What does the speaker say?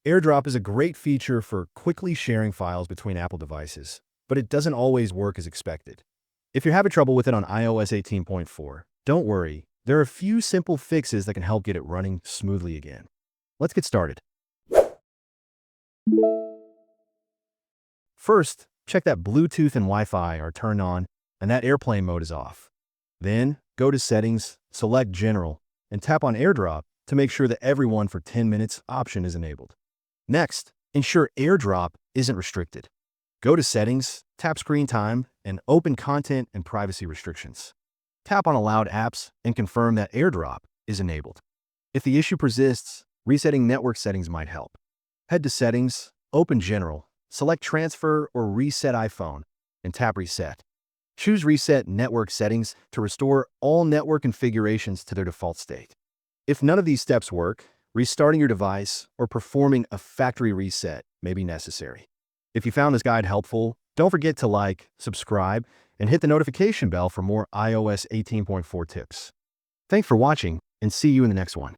AirDrop is a great feature for quickly sharing files between Apple devices, but it doesn't always work as expected. If you're having trouble with it on iOS 18.4, don't worry. There are a few simple fixes that can help get it running smoothly again. Let's get started. First, check that Bluetooth and Wi-Fi are turned on and that airplane mode is off. Then, go to Settings, select General, and tap on AirDrop to make sure that Everyone for 10 minutes option is enabled. Next, ensure AirDrop isn't restricted. Go to Settings, tap Screen Time, and open Content and Privacy Restrictions. Tap on Allowed Apps and confirm that AirDrop is enabled. If the issue persists, resetting network settings might help. Head to Settings, open General, select Transfer or Reset iPhone, and tap Reset. Choose Reset Network Settings to restore all network configurations to their default state. If none of these steps work, restarting your device or performing a factory reset may be necessary. If you found this guide helpful, don't forget to like, subscribe, and hit the notification bell for more iOS 18.4 tips. Thanks for watching, and see you in the next one.